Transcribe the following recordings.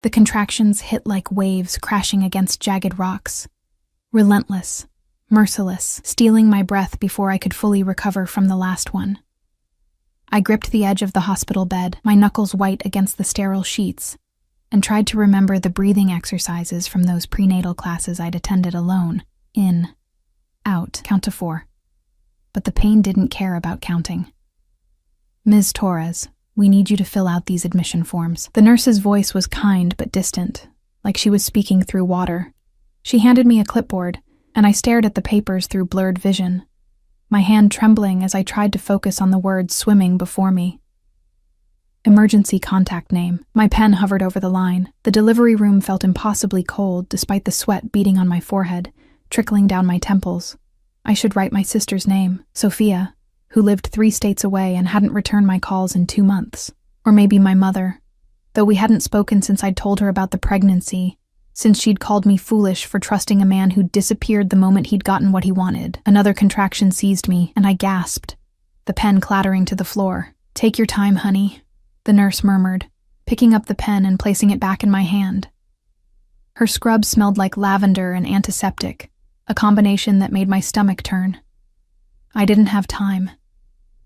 The contractions hit like waves crashing against jagged rocks. Relentless, merciless, stealing my breath before I could fully recover from the last one. I gripped the edge of the hospital bed, my knuckles white against the sterile sheets, and tried to remember the breathing exercises from those prenatal classes I'd attended alone. In, out, count to 4. But the pain didn't care about counting. Ms. Torres, we need you to fill out these admission forms. The nurse's voice was kind but distant, like she was speaking through water. She handed me a clipboard, and I stared at the papers through blurred vision, my hand trembling as I tried to focus on the words swimming before me. Emergency contact name. My pen hovered over the line. The delivery room felt impossibly cold despite the sweat beading on my forehead, trickling down my temples. I should write my sister's name, Sophia, who lived 3 states away and hadn't returned my calls in 2 months. Or maybe my mother, though we hadn't spoken since I'd told her about the pregnancy, since she'd called me foolish for trusting a man who disappeared the moment he'd gotten what he wanted. Another contraction seized me, and I gasped, the pen clattering to the floor. Take your time, honey, the nurse murmured, picking up the pen and placing it back in my hand. Her scrub smelled like lavender and antiseptic, a combination that made my stomach turn. I didn't have time.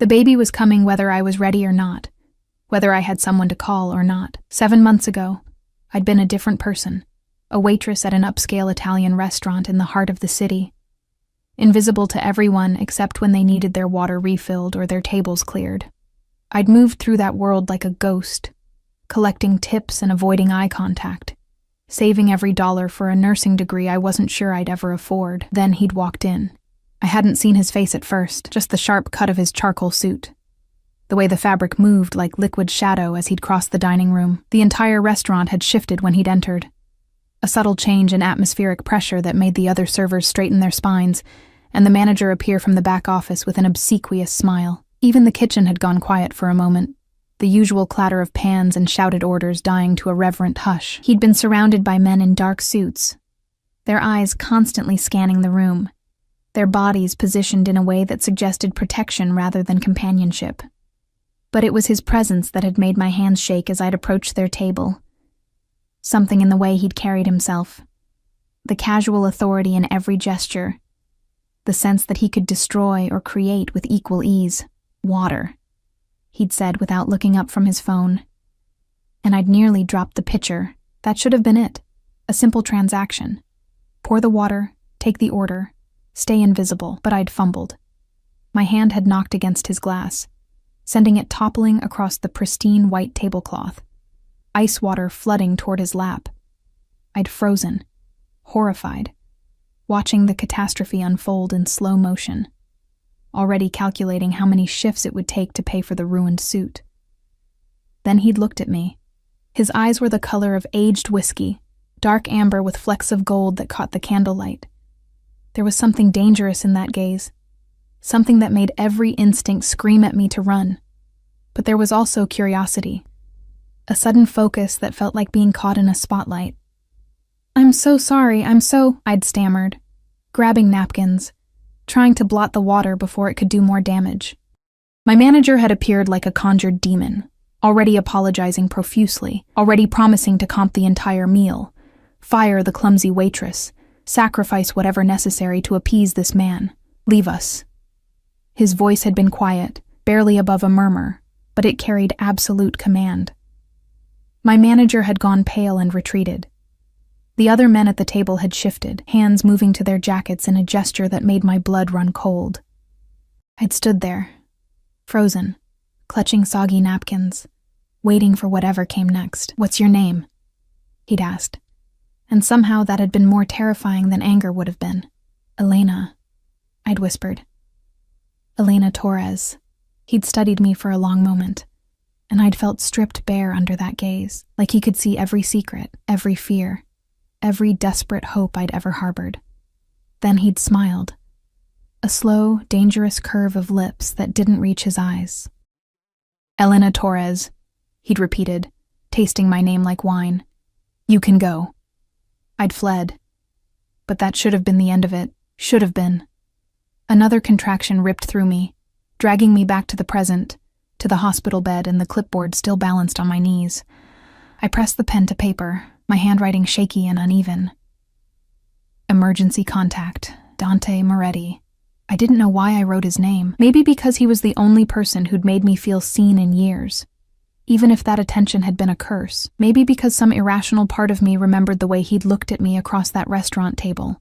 The baby was coming whether I was ready or not, whether I had someone to call or not. 7 months ago, I'd been a different person, a waitress at an upscale Italian restaurant in the heart of the city, invisible to everyone except when they needed their water refilled or their tables cleared. I'd moved through that world like a ghost, collecting tips and avoiding eye contact, saving every dollar for a nursing degree I wasn't sure I'd ever afford. Then he'd walked in. I hadn't seen his face at first, just the sharp cut of his charcoal suit. The way the fabric moved like liquid shadow as he'd crossed the dining room. The entire restaurant had shifted when he'd entered. A subtle change in atmospheric pressure that made the other servers straighten their spines, and the manager appear from the back office with an obsequious smile. Even the kitchen had gone quiet for a moment, the usual clatter of pans and shouted orders dying to a reverent hush. He'd been surrounded by men in dark suits, their eyes constantly scanning the room, their bodies positioned in a way that suggested protection rather than companionship. But it was his presence that had made my hands shake as I'd approached their table. Something in the way he'd carried himself, the casual authority in every gesture, the sense that he could destroy or create with equal ease. Water, he'd said without looking up from his phone. And I'd nearly dropped the pitcher. That should have been it. A simple transaction. Pour the water, take the order, stay invisible, but I'd fumbled. My hand had knocked against his glass, sending it toppling across the pristine white tablecloth, ice water flooding toward his lap. I'd frozen, horrified, watching the catastrophe unfold in slow motion, already calculating how many shifts it would take to pay for the ruined suit. Then he'd looked at me. His eyes were the color of aged whiskey, dark amber with flecks of gold that caught the candlelight. There was something dangerous in that gaze, something that made every instinct scream at me to run. But there was also curiosity, a sudden focus that felt like being caught in a spotlight. I'm so sorry, I'd stammered, grabbing napkins, trying to blot the water before it could do more damage. My manager had appeared like a conjured demon, already apologizing profusely, already promising to comp the entire meal, fire the clumsy waitress, sacrifice whatever necessary to appease this man. Leave us. His voice had been quiet, barely above a murmur, but it carried absolute command. My manager had gone pale and retreated. The other men at the table had shifted, hands moving to their jackets in a gesture that made my blood run cold. I'd stood there, frozen, clutching soggy napkins, waiting for whatever came next. What's your name? He'd asked. And somehow that had been more terrifying than anger would have been. Elena, I'd whispered. Elena Torres. He'd studied me for a long moment, and I'd felt stripped bare under that gaze, like he could see every secret, every fear, every desperate hope I'd ever harbored. Then he'd smiled, a slow, dangerous curve of lips that didn't reach his eyes. Elena Torres, he'd repeated, tasting my name like wine. You can go. I'd fled. But that should have been the end of it. Should have been. Another contraction ripped through me, dragging me back to the present, to the hospital bed and the clipboard still balanced on my knees. I pressed the pen to paper, my handwriting shaky and uneven. Emergency contact, Dante Moretti. I didn't know why I wrote his name. Maybe because he was the only person who'd made me feel seen in years. Even if that attention had been a curse. Maybe because some irrational part of me remembered the way he'd looked at me across that restaurant table.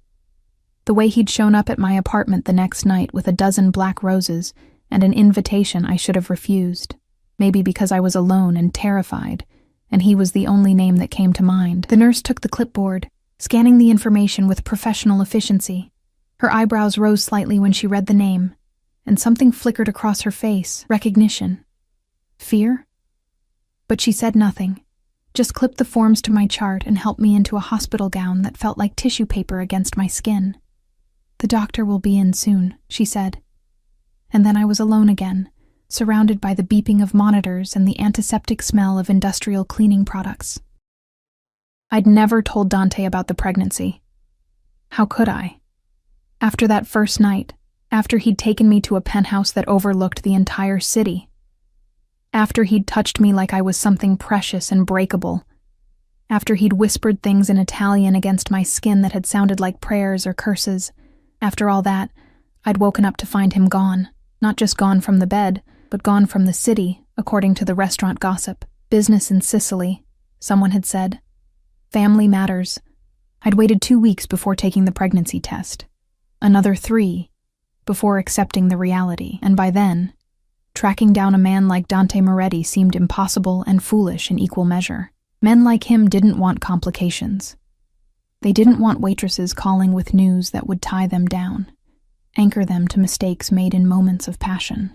The way he'd shown up at my apartment the next night with a dozen black roses and an invitation I should have refused. Maybe because I was alone and terrified, and he was the only name that came to mind. The nurse took the clipboard, scanning the information with professional efficiency. Her eyebrows rose slightly when she read the name, and something flickered across her face. Recognition. Fear? But she said nothing, just clipped the forms to my chart and helped me into a hospital gown that felt like tissue paper against my skin. "The doctor will be in soon," she said. And then I was alone again, surrounded by the beeping of monitors and the antiseptic smell of industrial cleaning products. I'd never told Dante about the pregnancy. How could I? After that first night, after he'd taken me to a penthouse that overlooked the entire city, after he'd touched me like I was something precious and breakable, after he'd whispered things in Italian against my skin that had sounded like prayers or curses, after all that, I'd woken up to find him gone, not just gone from the bed, but gone from the city, according to the restaurant gossip. Business in Sicily, someone had said. Family matters. I'd waited 2 weeks before taking the pregnancy test. Another 3 before accepting the reality, and by then, tracking down a man like Dante Moretti seemed impossible and foolish in equal measure. Men like him didn't want complications. They didn't want waitresses calling with news that would tie them down, anchor them to mistakes made in moments of passion.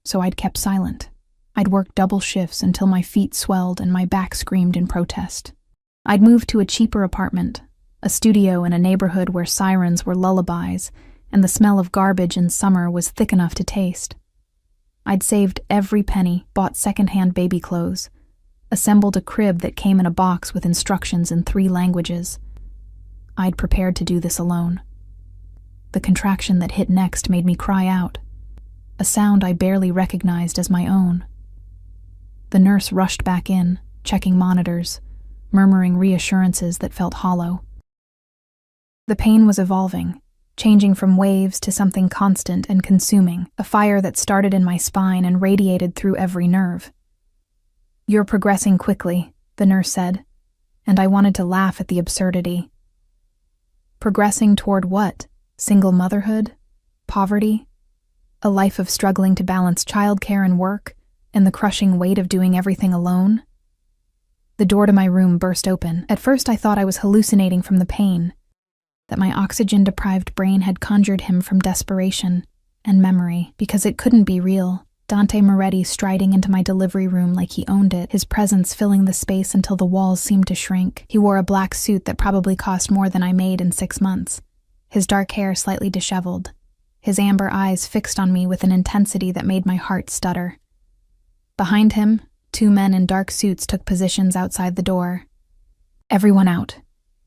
So I'd kept silent. I'd worked double shifts until my feet swelled and my back screamed in protest. I'd moved to a cheaper apartment, a studio in a neighborhood where sirens were lullabies and the smell of garbage in summer was thick enough to taste. I'd saved every penny, bought secondhand baby clothes, assembled a crib that came in a box with instructions in 3 languages. I'd prepared to do this alone. The contraction that hit next made me cry out, a sound I barely recognized as my own. The nurse rushed back in, checking monitors, murmuring reassurances that felt hollow. The pain was evolving, changing from waves to something constant and consuming, a fire that started in my spine and radiated through every nerve. "You're progressing quickly," the nurse said, and I wanted to laugh at the absurdity. Progressing toward what? Single motherhood? Poverty? A life of struggling to balance childcare and work, and the crushing weight of doing everything alone? The door to my room burst open. At first I thought I was hallucinating from the pain, that my oxygen-deprived brain had conjured him from desperation and memory, because it couldn't be real. Dante Moretti striding into my delivery room like he owned it, his presence filling the space until the walls seemed to shrink. He wore a black suit that probably cost more than I made in 6 months, his dark hair slightly disheveled, his amber eyes fixed on me with an intensity that made my heart stutter. Behind him, 2 men in dark suits took positions outside the door. "Everyone out,"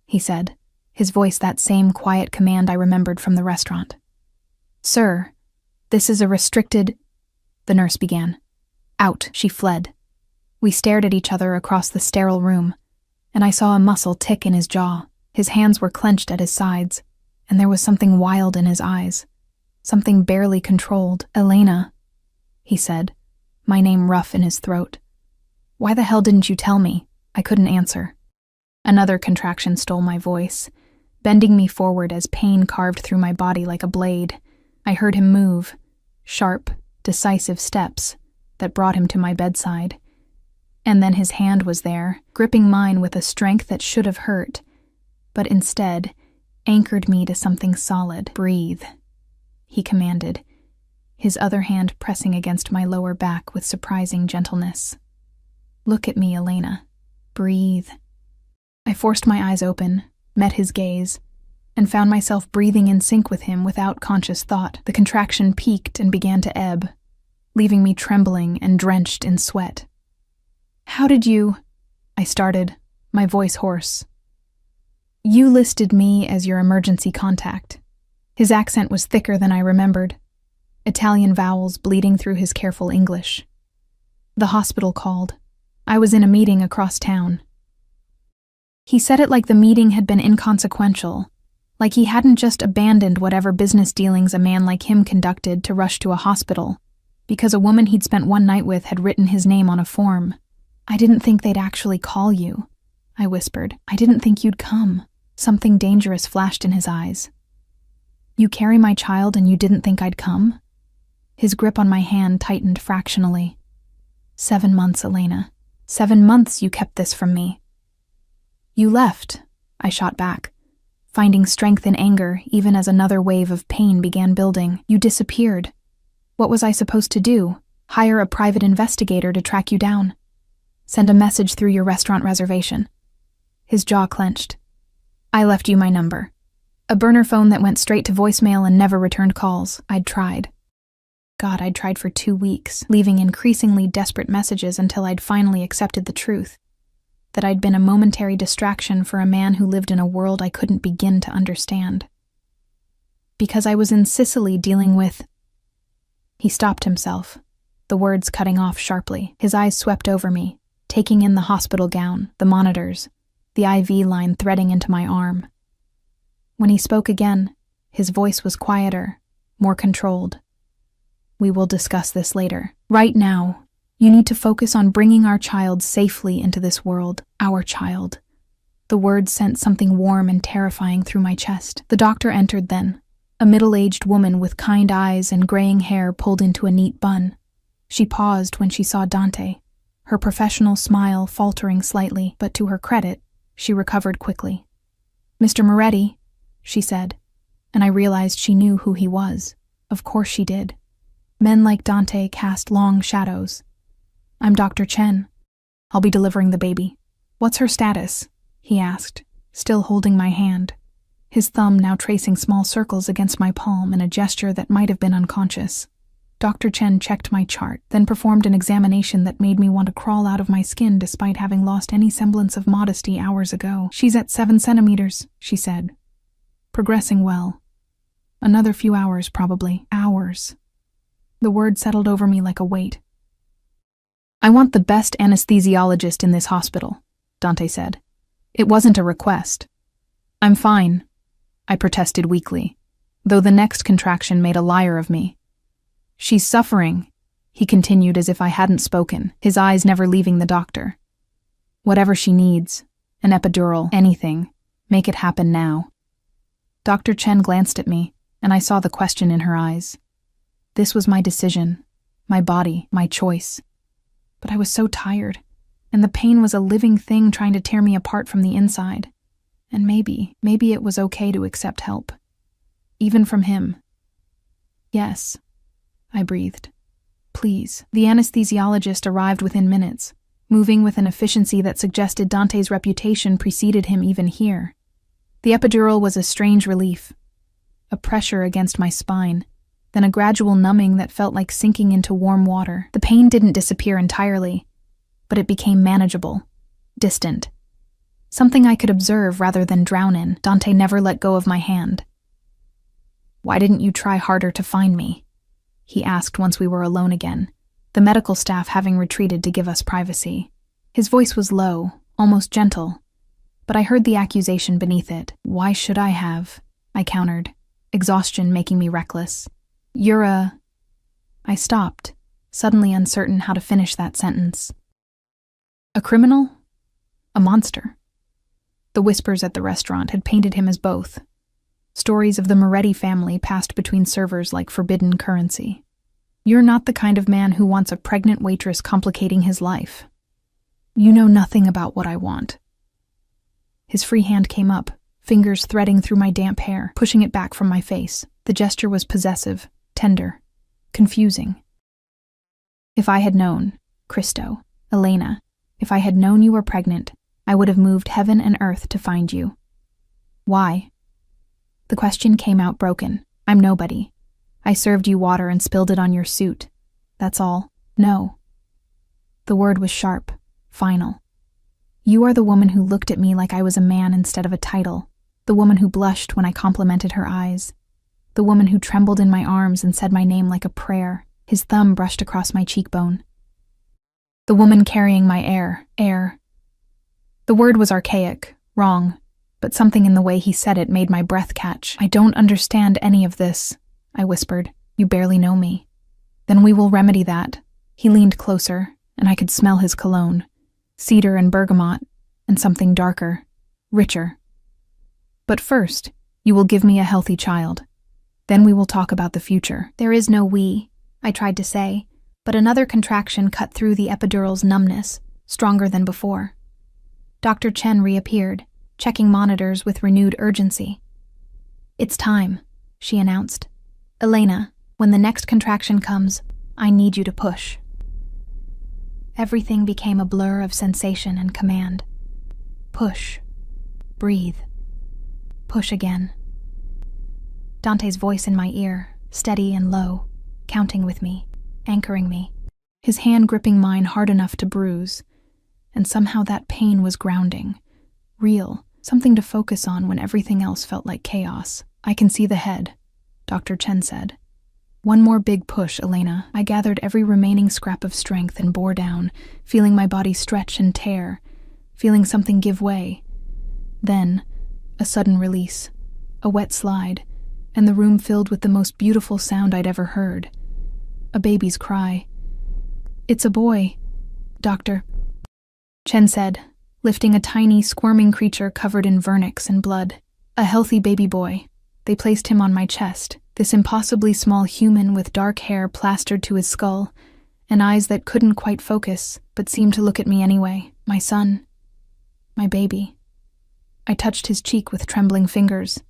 he said, his voice that same quiet command I remembered from the restaurant. "Sir, this is a restricted—" the nurse began. "Out," she fled. We stared at each other across the sterile room, and I saw a muscle tick in his jaw. His hands were clenched at his sides, and there was something wild in his eyes, something barely controlled. "Elena," he said, my name rough in his throat. "Why the hell didn't you tell me?" I couldn't answer. Another contraction stole my voice, bending me forward as pain carved through my body like a blade. I heard him move, sharp, decisive steps that brought him to my bedside. And then his hand was there, gripping mine with a strength that should have hurt, but instead anchored me to something solid. "Breathe," he commanded, his other hand pressing against my lower back with surprising gentleness. "Look at me, Elena. Breathe." I forced my eyes open, met his gaze, and found myself breathing in sync with him without conscious thought. The contraction peaked and began to ebb, leaving me trembling and drenched in sweat. "How did you—" I started, my voice hoarse. "You listed me as your emergency contact." His accent was thicker than I remembered, Italian vowels bleeding through his careful English. "The hospital called. I was in a meeting across town. He said it like the meeting had been inconsequential, like he hadn't just abandoned whatever business dealings a man like him conducted to rush to a hospital, because a woman he'd spent one night with had written his name on a form. "I didn't think they'd actually call you," I whispered. "I didn't think you'd come." Something dangerous flashed in his eyes. "You carry my child and you didn't think I'd come?" His grip on my hand tightened fractionally. 7 months, Elena. 7 months you kept this from me." "You left," I shot back, finding strength in anger even as another wave of pain began building. "You disappeared. What was I supposed to do? Hire a private investigator to track you down? Send a message through your restaurant reservation?" His jaw clenched. "I left you my number. A burner phone that went straight to voicemail and never returned calls. I'd tried. God, I'd tried for 2 weeks, leaving increasingly desperate messages until I'd finally accepted the truth. That I'd been a momentary distraction for a man who lived in a world I couldn't begin to understand. Because I was in Sicily dealing with... He stopped himself, the words cutting off sharply. His eyes swept over me, taking in the hospital gown, the monitors, the IV line threading into my arm. When he spoke again, his voice was quieter, more controlled. "We will discuss this later. Right now, you need to focus on bringing our child safely into this world. Our child." The words sent something warm and terrifying through my chest. The doctor entered then, a middle-aged woman with kind eyes and graying hair pulled into a neat bun. She paused when she saw Dante, her professional smile faltering slightly, but to her credit, she recovered quickly. "Mr. Moretti," she said, and I realized she knew who he was. Of course she did. Men like Dante cast long shadows. "I'm Dr. Chen. I'll be delivering the baby." "What's her status?" he asked, still holding my hand, his thumb now tracing small circles against my palm in a gesture that might have been unconscious. Dr. Chen checked my chart, then performed an examination that made me want to crawl out of my skin despite having lost any semblance of modesty hours ago. "She's at 7 centimeters, she said. "Progressing well. Another few hours, probably. Hours." The word settled over me like a weight. "I want the best anesthesiologist in this hospital," Dante said. It wasn't a request. "I'm fine," I protested weakly, though the next contraction made a liar of me. "She's suffering," he continued as if I hadn't spoken, his eyes never leaving the doctor. "Whatever she needs, an epidural, anything, make it happen now." Dr. Chen glanced at me, and I saw the question in her eyes. This was my decision, my body, my choice. But I was so tired, and the pain was a living thing trying to tear me apart from the inside. And maybe it was okay to accept help. Even from him. "Yes," I breathed. "Please." The anesthesiologist arrived within minutes, moving with an efficiency that suggested Dante's reputation preceded him even here. The epidural was a strange relief, a pressure against my spine, then a gradual numbing that felt like sinking into warm water. The pain didn't disappear entirely, but it became manageable, distant. Something I could observe rather than drown in. Dante never let go of my hand. "Why didn't you try harder to find me?" he asked once we were alone again, the medical staff having retreated to give us privacy. His voice was low, almost gentle, but I heard the accusation beneath it. "Why should I have?" I countered, exhaustion making me reckless. "You're a..." I stopped, suddenly uncertain how to finish that sentence. "A criminal? A monster?" The whispers at the restaurant had painted him as both. Stories of the Moretti family passed between servers like forbidden currency. "You're not the kind of man who wants a pregnant waitress complicating his life. You know nothing about what I want." His free hand came up, fingers threading through my damp hair, pushing it back from my face. The gesture was possessive, tender, confusing. "If I had known, Cristo, Elena, if I had known you were pregnant, I would have moved heaven and earth to find you." "Why?" The question came out broken. "I'm nobody. I served you water and spilled it on your suit. That's all." "No." The word was sharp, final. "You are the woman who looked at me like I was a man instead of a title. The woman who blushed when I complimented her eyes. The woman who trembled in my arms and said my name like a prayer." His thumb brushed across my cheekbone. The woman carrying my heir. The word was archaic, wrong, but something in the way he said it made my breath catch. I don't understand any of this, I whispered. You barely know me. Then we will remedy that. He leaned closer, and I could smell his cologne. Cedar and bergamot, and something darker, richer. But first, you will give me a healthy child. Then we will talk about the future. There is no we, I tried to say, but another contraction cut through the epidural's numbness, stronger than before. Dr. Chen reappeared, checking monitors with renewed urgency. It's time, she announced. Elena, when the next contraction comes, I need you to push. Everything became a blur of sensation and command. Push. Breathe. Push again. Dante's voice in my ear, steady and low, counting with me, anchoring me, his hand gripping mine hard enough to bruise, and somehow that pain was grounding, real, something to focus on when everything else felt like chaos. I can see the head, Dr. Chen said. One more big push, Elena. I gathered every remaining scrap of strength and bore down, feeling my body stretch and tear, feeling something give way. Then, a sudden release, a wet slide, and the room filled with the most beautiful sound I'd ever heard. A baby's cry. It's a boy, Doctor, Chen said, lifting a tiny, squirming creature covered in vernix and blood. A healthy baby boy. They placed him on my chest, this impossibly small human with dark hair plastered to his skull, and eyes that couldn't quite focus, but seemed to look at me anyway. My son. My baby. I touched his cheek with trembling fingers,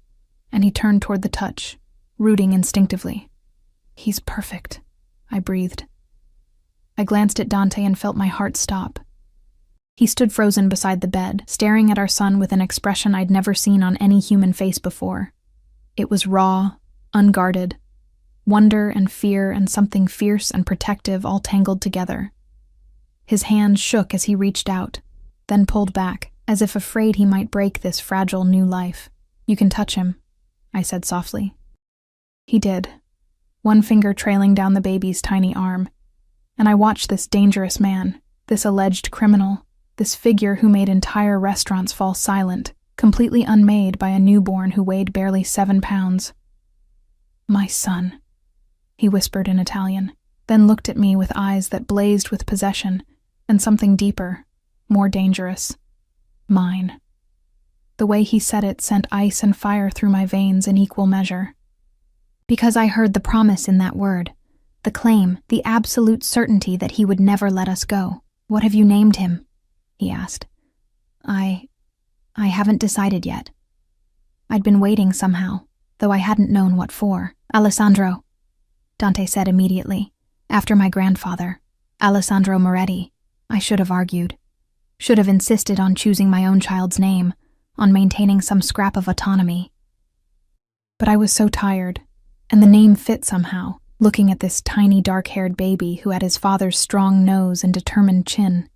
and he turned toward the touch, rooting instinctively. He's perfect, I breathed. I glanced at Dante and felt my heart stop. He stood frozen beside the bed, staring at our son with an expression I'd never seen on any human face before. It was raw, unguarded, wonder and fear and something fierce and protective all tangled together. His hand shook as he reached out, then pulled back, as if afraid he might break this fragile new life. You can touch him, I said softly. He did, one finger trailing down the baby's tiny arm, and I watched this dangerous man, this alleged criminal, this figure who made entire restaurants fall silent, completely unmade by a newborn who weighed barely 7 pounds. My son, he whispered in Italian, then looked at me with eyes that blazed with possession and something deeper, more dangerous. Mine. The way he said it sent ice and fire through my veins in equal measure. Because I heard the promise in that word, the claim, the absolute certainty that he would never let us go. What have you named him? He asked. I haven't decided yet. I'd been waiting somehow, though I hadn't known what for. Alessandro, Dante said immediately. After my grandfather, Alessandro Moretti. I should have argued. Should have insisted on choosing my own child's name, on maintaining some scrap of autonomy. But I was so tired, and the name fit somehow, looking at this tiny dark-haired baby who had his father's strong nose and determined chin.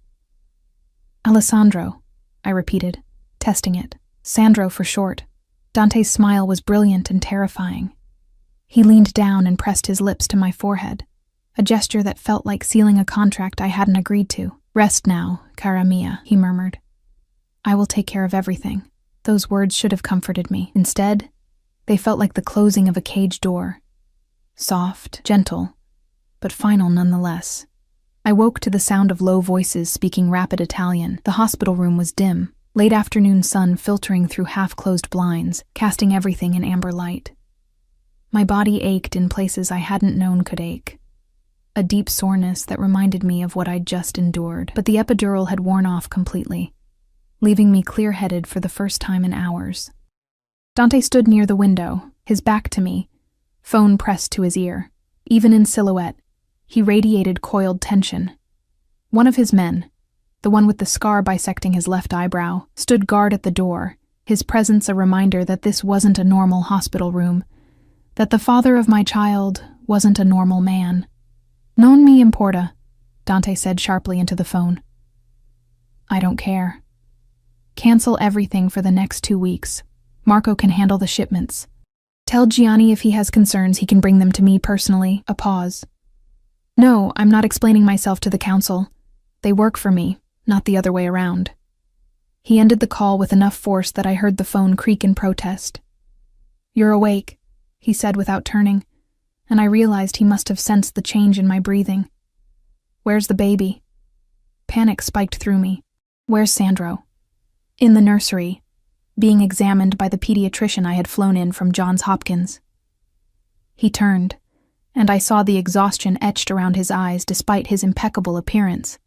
Alessandro, I repeated, testing it. Sandro for short. Dante's smile was brilliant and terrifying. He leaned down and pressed his lips to my forehead, a gesture that felt like sealing a contract I hadn't agreed to. Rest now, cara mia, he murmured. I will take care of everything. Those words should have comforted me. Instead, they felt like the closing of a cage door. Soft, gentle, but final nonetheless. I woke to the sound of low voices speaking rapid Italian. The hospital room was dim, late afternoon sun filtering through half-closed blinds, casting everything in amber light. My body ached in places I hadn't known could ache. A deep soreness that reminded me of what I'd just endured. But the epidural had worn off completely, leaving me clear-headed for the first time in hours. Dante stood near the window, his back to me, phone pressed to his ear. Even in silhouette, he radiated coiled tension. One of his men, the one with the scar bisecting his left eyebrow, stood guard at the door, his presence a reminder that this wasn't a normal hospital room, that the father of my child wasn't a normal man. Non mi importa, Dante said sharply into the phone. I don't care. Cancel everything for the next 2 weeks. Marco can handle the shipments. Tell Gianni if he has concerns he can bring them to me personally. A pause. No, I'm not explaining myself to the council. They work for me, not the other way around. He ended the call with enough force that I heard the phone creak in protest. "You're awake," he said without turning, and I realized he must have sensed the change in my breathing. "Where's the baby?" Panic spiked through me. "Where's Sandro?" "In the nursery, being examined by the pediatrician I had flown in from Johns Hopkins." He turned, and I saw the exhaustion etched around his eyes despite his impeccable appearance.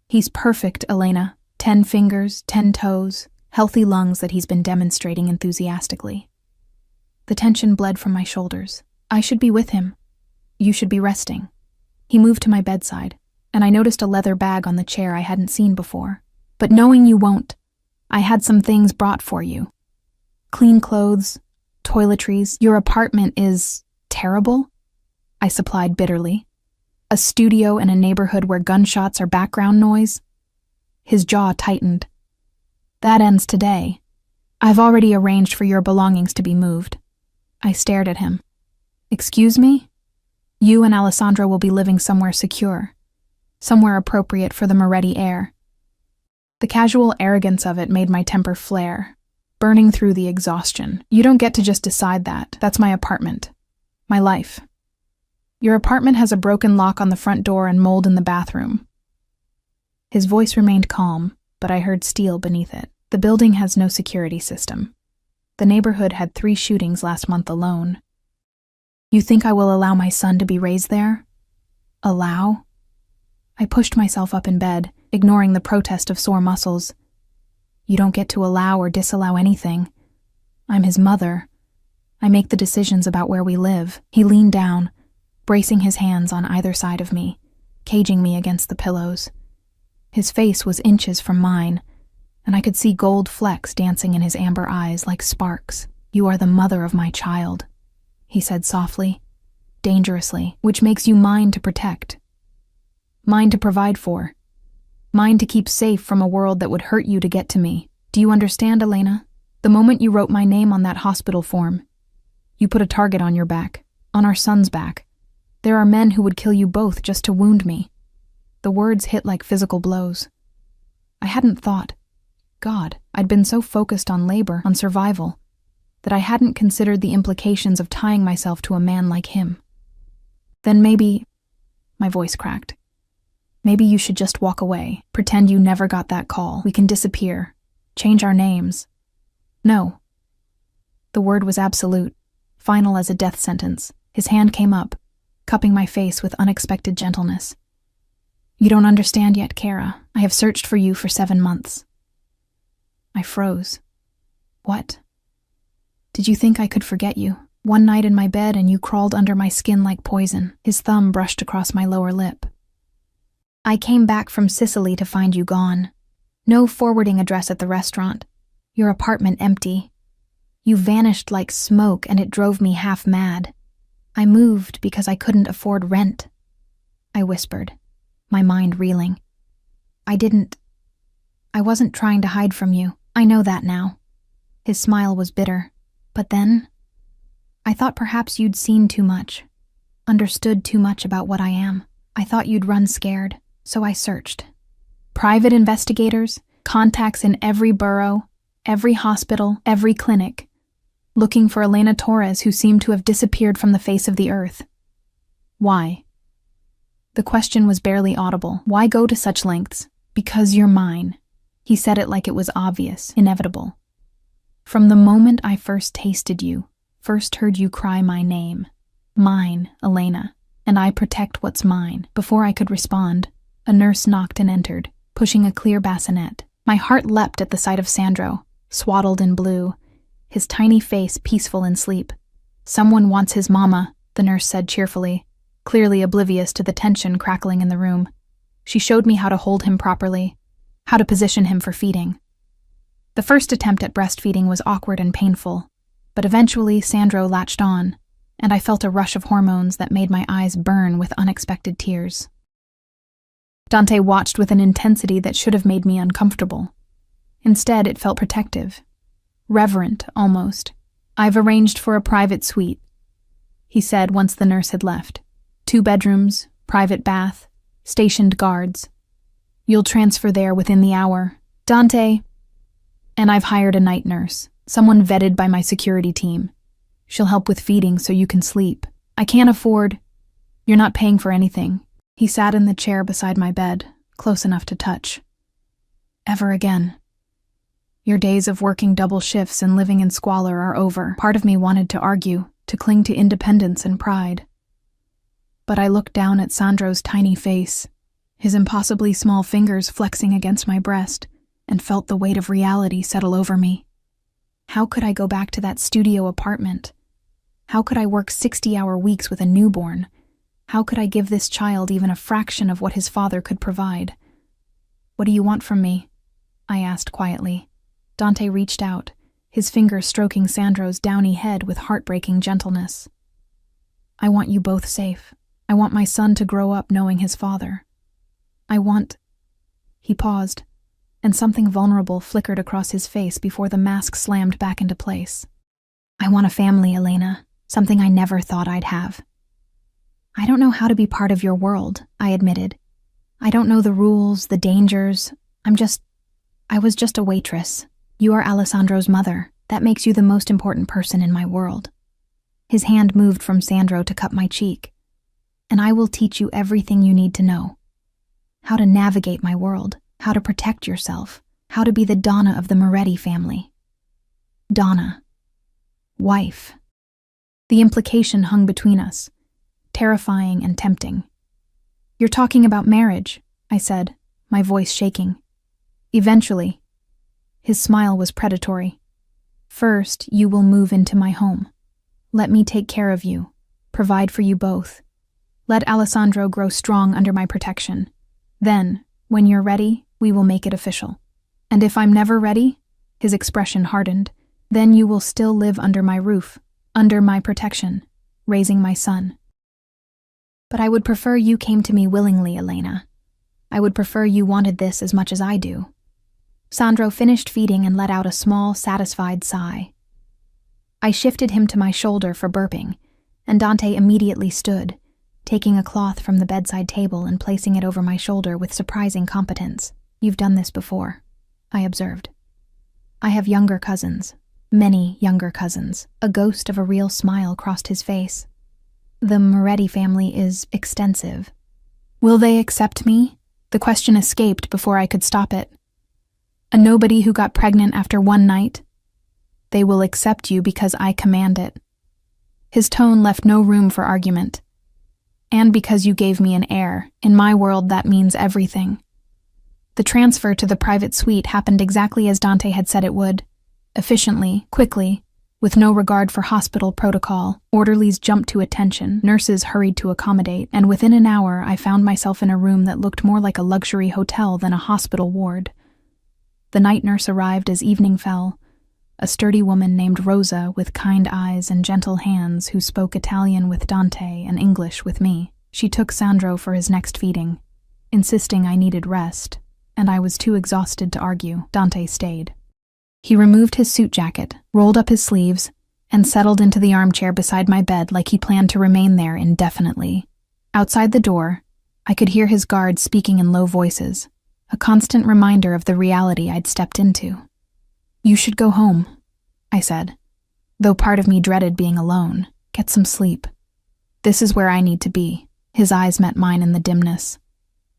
"He's perfect, Elena. 10 fingers, 10 toes, healthy lungs that he's been demonstrating enthusiastically." The tension bled from my shoulders. "I should be with him. You should be resting." He moved to my bedside, and I noticed a leather bag on the chair I hadn't seen before. "But knowing you won't, I had some things brought for you. Clean clothes, toiletries. Your apartment is terrible," I supplied bitterly. "A studio in a neighborhood where gunshots are background noise?" His jaw tightened. "That ends today. I've already arranged for your belongings to be moved." I stared at him. "Excuse me? You and Alessandro will be living somewhere secure, somewhere appropriate for the Moretti heir." The casual arrogance of it made my temper flare, burning through the exhaustion. "You don't get to just decide that. That's my apartment. My life. Your apartment has a broken lock on the front door and mold in the bathroom." His voice remained calm, but I heard steel beneath it. "The building has no security system. The neighborhood had 3 shootings last month alone. You think I will allow my son to be raised there?" "Allow?" I pushed myself up in bed, ignoring the protest of sore muscles. "You don't get to allow or disallow anything. I'm his mother. I make the decisions about where we live." He leaned down, bracing his hands on either side of me, caging me against the pillows. His face was inches from mine, and I could see gold flecks dancing in his amber eyes like sparks. "You are the mother of my child," he said softly, dangerously, "which makes you mine to protect. Mine to provide for. Mine to keep safe from a world that would hurt you to get to me. Do you understand, Elena? The moment you wrote my name on that hospital form, you put a target on your back, on our son's back. There are men who would kill you both just to wound me." The words hit like physical blows. I hadn't thought. God, I'd been so focused on labor, on survival, that I hadn't considered the implications of tying myself to a man like him. "Then maybe," my voice cracked, "maybe you should just walk away, pretend you never got that call. We can disappear, change our names." "No." The word was absolute, final as a death sentence. His hand came up, cupping my face with unexpected gentleness. "You don't understand yet, Kara. I have searched for you for 7 months." I froze. "What? Did you think I could forget you? One night in my bed and you crawled under my skin like poison." His thumb brushed across my lower lip. "I came back from Sicily to find you gone. No forwarding address at the restaurant. Your apartment empty. You vanished like smoke and it drove me half mad. I moved because I couldn't afford rent," I whispered, my mind reeling. I wasn't trying to hide from you. I know that now." His smile was bitter. "But then, I thought perhaps you'd seen too much, understood too much about what I am. I thought you'd run scared, so I searched. Private investigators, contacts in every borough, every hospital, every clinic, looking for Elena Torres, who seemed to have disappeared from the face of the earth. Why?" The question was barely audible. "Why go to such lengths?" "Because you're mine." He said it like it was obvious, inevitable. "From the moment I first tasted you, first heard you cry my name. Mine, Elena, and I protect what's mine." Before I could respond, a nurse knocked and entered, pushing a clear bassinet. My heart leapt at the sight of Sandro, swaddled in blue, his tiny face peaceful in sleep. "Someone wants his mama," the nurse said cheerfully, clearly oblivious to the tension crackling in the room. She showed me how to hold him properly, how to position him for feeding. The first attempt at breastfeeding was awkward and painful, but eventually Sandro latched on, and I felt a rush of hormones that made my eyes burn with unexpected tears. Dante watched with an intensity that should have made me uncomfortable. Instead, it felt protective, reverent almost. "I've arranged for a private suite," he said once the nurse had left. 2 bedrooms, private bath, stationed guards. You'll transfer there within the hour. Dante. And I've hired a night nurse, someone vetted by my security team. She'll help with feeding so you can sleep. I can't afford. You're not paying for anything. He sat in the chair beside my bed, close enough to touch. Ever again. Your days of working double shifts and living in squalor are over. Part of me wanted to argue, to cling to independence and pride. But I looked down at Sandro's tiny face, his impossibly small fingers flexing against my breast, and felt the weight of reality settle over me. How could I go back to that studio apartment? How could I work 60-hour weeks with a newborn? How could I give this child even a fraction of what his father could provide? What do you want from me? I asked quietly. Dante reached out, his fingers stroking Sandro's downy head with heartbreaking gentleness. I want you both safe. I want my son to grow up knowing his father. I want... He paused, and something vulnerable flickered across his face before the mask slammed back into place. I want a family, Elena, something I never thought I'd have. I don't know how to be part of your world, I admitted. I don't know the rules, the dangers. I was just a waitress. You are Alessandro's mother. That makes you the most important person in my world. His hand moved from Sandro to cup my cheek. And I will teach you everything you need to know. How to navigate my world, how to protect yourself, how to be the Donna of the Moretti family. Donna. Wife. The implication hung between us, terrifying and tempting. You're talking about marriage, I said, my voice shaking. Eventually. His smile was predatory. First, you will move into my home. Let me take care of you, provide for you both. Let Alessandro grow strong under my protection. Then, when you're ready, we will make it official. And if I'm never ready, his expression hardened, then you will still live under my roof, under my protection, raising my son. But I would prefer you came to me willingly, Elena. I would prefer you wanted this as much as I do. Sandro finished feeding and let out a small, satisfied sigh. I shifted him to my shoulder for burping, and Dante immediately stood, taking a cloth from the bedside table and placing it over my shoulder with surprising competence. You've done this before, I observed. I have younger cousins, many younger cousins. A ghost of a real smile crossed his face. The Moretti family is extensive. Will they accept me? The question escaped before I could stop it. A nobody who got pregnant after one night? They will accept you because I command it. His tone left no room for argument. And because you gave me an heir. In my world, that means everything. The transfer to the private suite happened exactly as Dante had said it would. Efficiently, quickly, with no regard for hospital protocol. Orderlies jumped to attention, nurses hurried to accommodate, and within an hour I found myself in a room that looked more like a luxury hotel than a hospital ward. The night nurse arrived as evening fell, a sturdy woman named Rosa with kind eyes and gentle hands who spoke Italian with Dante and English with me. She took Sandro for his next feeding, insisting I needed rest, and I was too exhausted to argue. Dante stayed. He removed his suit jacket, rolled up his sleeves, and settled into the armchair beside my bed like he planned to remain there indefinitely. Outside the door, I could hear his guards speaking in low voices, a constant reminder of the reality I'd stepped into. You should go home, I said, though part of me dreaded being alone. Get some sleep. This is where I need to be. His eyes met mine in the dimness.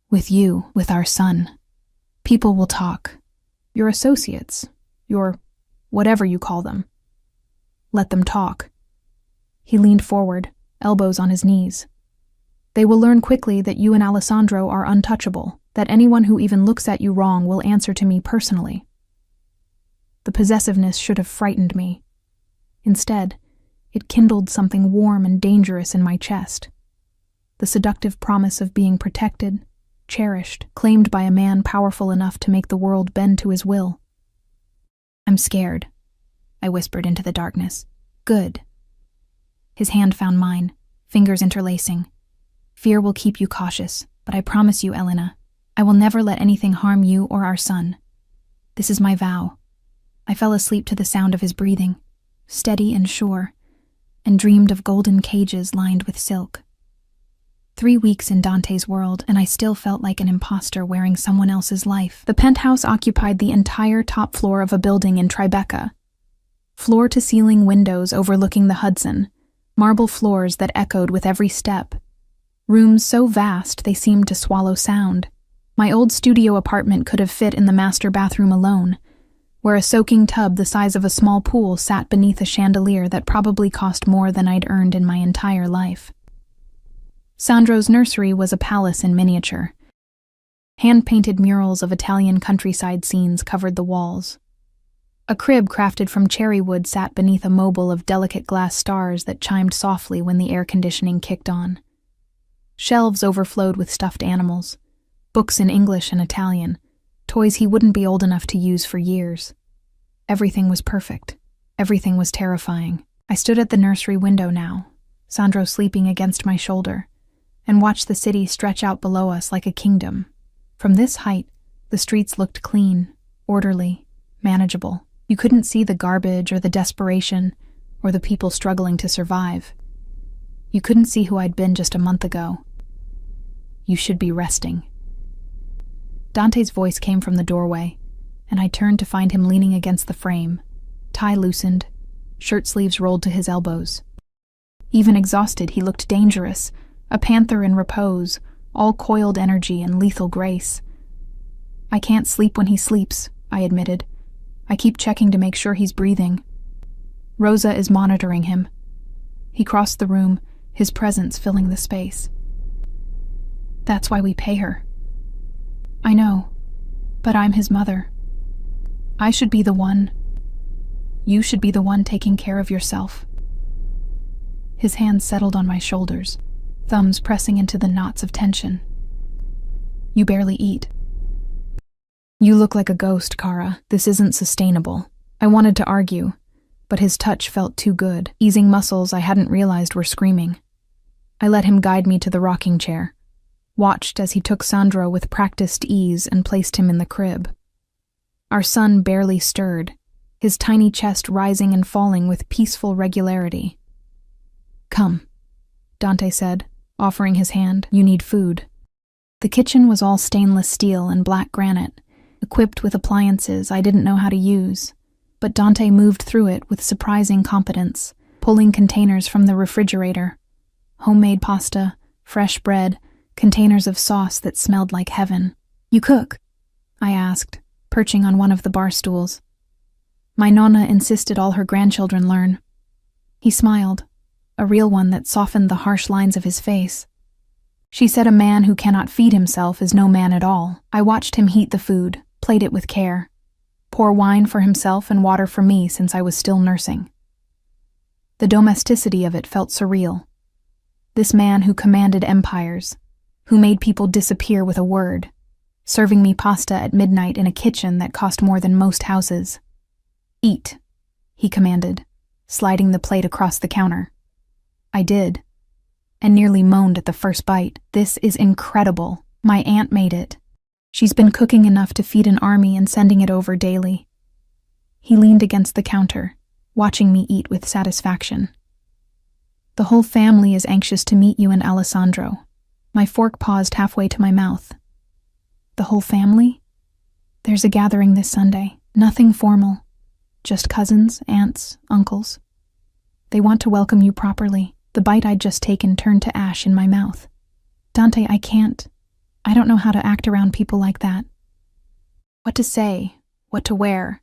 With you, with our son. People will talk. Your associates. Your whatever you call them. Let them talk. He leaned forward, elbows on his knees. They will learn quickly that you and Alessandro are untouchable, that anyone who even looks at you wrong will answer to me personally. The possessiveness should have frightened me. Instead, it kindled something warm and dangerous in my chest. The seductive promise of being protected, cherished, claimed by a man powerful enough to make the world bend to his will. I'm scared, I whispered into the darkness. Good. His hand found mine, fingers interlacing. Fear will keep you cautious, but I promise you, Elena, I will never let anything harm you or our son. This is my vow. I fell asleep to the sound of his breathing, steady and sure, and dreamed of golden cages lined with silk. 3 weeks in Dante's world, and I still felt like an imposter wearing someone else's life. The penthouse occupied the entire top floor of a building in Tribeca. Floor-to-ceiling windows overlooking the Hudson, marble floors that echoed with every step. Rooms so vast they seemed to swallow sound. My old studio apartment could have fit in the master bathroom alone, where a soaking tub the size of a small pool sat beneath a chandelier that probably cost more than I'd earned in my entire life. Sandro's nursery was a palace in miniature. Hand-painted murals of Italian countryside scenes covered the walls. A crib crafted from cherry wood sat beneath a mobile of delicate glass stars that chimed softly when the air conditioning kicked on. Shelves overflowed with stuffed animals, books in English and Italian, toys he wouldn't be old enough to use for years. Everything was perfect. Everything was terrifying. I stood at the nursery window now, Sandro sleeping against my shoulder, and watched the city stretch out below us like a kingdom. From this height, the streets looked clean, orderly, manageable. You couldn't see the garbage or the desperation or the people struggling to survive. You couldn't see who I'd been just a month ago. You should be resting. Dante's voice came from the doorway, and I turned to find him leaning against the frame, tie loosened, shirt sleeves rolled to his elbows. Even exhausted, he looked dangerous, a panther in repose, all coiled energy and lethal grace. I can't sleep when he sleeps, I admitted. I keep checking to make sure he's breathing. Rosa is monitoring him. He crossed the room, his presence filling the space. That's why we pay her. I know, but I'm his mother. I should be the one. You should be the one taking care of yourself. His hands settled on my shoulders, thumbs pressing into the knots of tension. You barely eat. You look like a ghost, Kara. This isn't sustainable. I wanted to argue, but his touch felt too good, easing muscles I hadn't realized were screaming. I let him guide me to the rocking chair, watched as he took Sandro with practiced ease and placed him in the crib. Our son barely stirred, his tiny chest rising and falling with peaceful regularity. Come, Dante said, offering his hand. You need food. The kitchen was all stainless steel and black granite, equipped with appliances I didn't know how to use, but Dante moved through it with surprising competence, pulling containers from the refrigerator. Homemade pasta, fresh bread, containers of sauce that smelled like heaven. You cook? I asked, perching on one of the bar stools. My nonna insisted all her grandchildren learn. He smiled, a real one that softened the harsh lines of his face. She said a man who cannot feed himself is no man at all. I watched him heat the food, plate it with care, pour wine for himself and water for me since I was still nursing. The domesticity of it felt surreal. This man who commanded empires, who made people disappear with a word, serving me pasta at midnight in a kitchen that cost more than most houses. Eat, he commanded, sliding the plate across the counter. I did, and nearly moaned at the first bite. This is incredible. My aunt made it. She's been cooking enough to feed an army and sending it over daily. He leaned against the counter, watching me eat with satisfaction. The whole family is anxious to meet you and Alessandro. My fork paused halfway to my mouth. The whole family? There's a gathering this Sunday. Nothing formal. Just cousins, aunts, uncles. They want to welcome you properly. The bite I'd just taken turned to ash in my mouth. Dante, I can't. I don't know how to act around people like that. What to say, what to wear.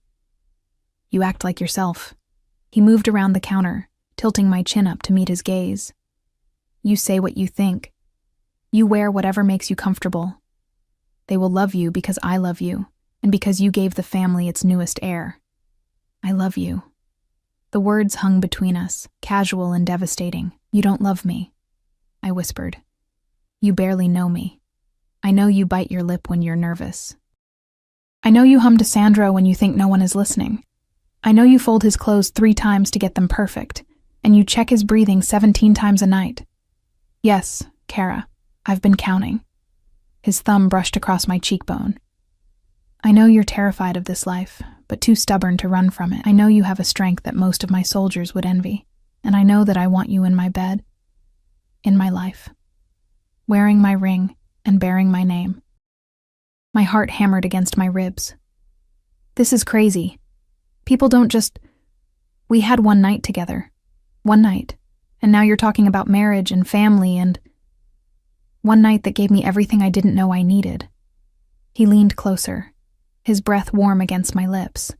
You act like yourself. He moved around the counter, tilting my chin up to meet his gaze. You say what you think. You wear whatever makes you comfortable. They will love you because I love you, and because you gave the family its newest heir. I love you. The words hung between us, casual and devastating. You don't love me, I whispered. You barely know me. I know you bite your lip when you're nervous. I know you hum to Sandro when you think no one is listening. I know you fold his clothes 3 times to get them perfect, and you check his breathing 17 times a night. Yes, Kara, I've been counting. His thumb brushed across my cheekbone. I know you're terrified of this life, but too stubborn to run from it. I know you have a strength that most of my soldiers would envy, and I know that I want you in my bed, in my life. wearing my ring and bearing my name. My heart hammered against my ribs. This is crazy. People don't just... We had one night together. One night. And now you're talking about marriage and family and... One night that gave me everything I didn't know I needed. He leaned closer, his breath warm against my lips.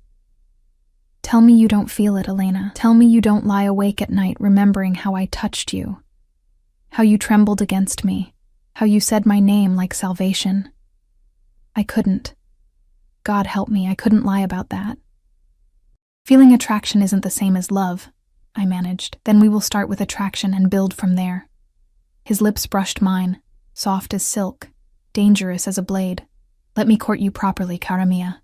Tell me you don't feel it, Elena. Tell me you don't lie awake at night remembering how I touched you. How you trembled against me. How you said my name like salvation. I couldn't. God help me, I couldn't lie about that. Feeling attraction isn't the same as love, I managed. Then we will start with attraction and build from there. His lips brushed mine, soft as silk, dangerous as a blade. Let me court you properly, cara mia.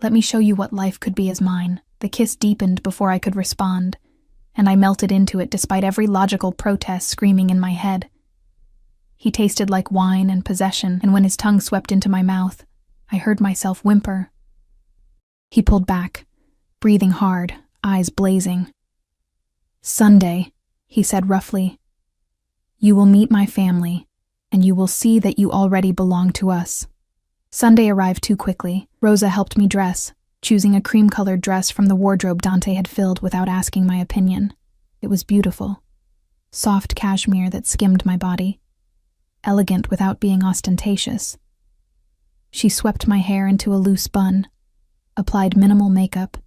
Let me show you what life could be as mine. The kiss deepened before I could respond, and I melted into it despite every logical protest screaming in my head. He tasted like wine and possession, and when his tongue swept into my mouth, I heard myself whimper. He pulled back, breathing hard, eyes blazing. Sunday, he said roughly. You will meet my family, and you will see that you already belong to us. Sunday arrived too quickly. Rosa helped me dress, choosing a cream-colored dress from the wardrobe Dante had filled without asking my opinion. It was beautiful. Soft cashmere that skimmed my body. Elegant without being ostentatious. She swept my hair into a loose bun, applied minimal makeup,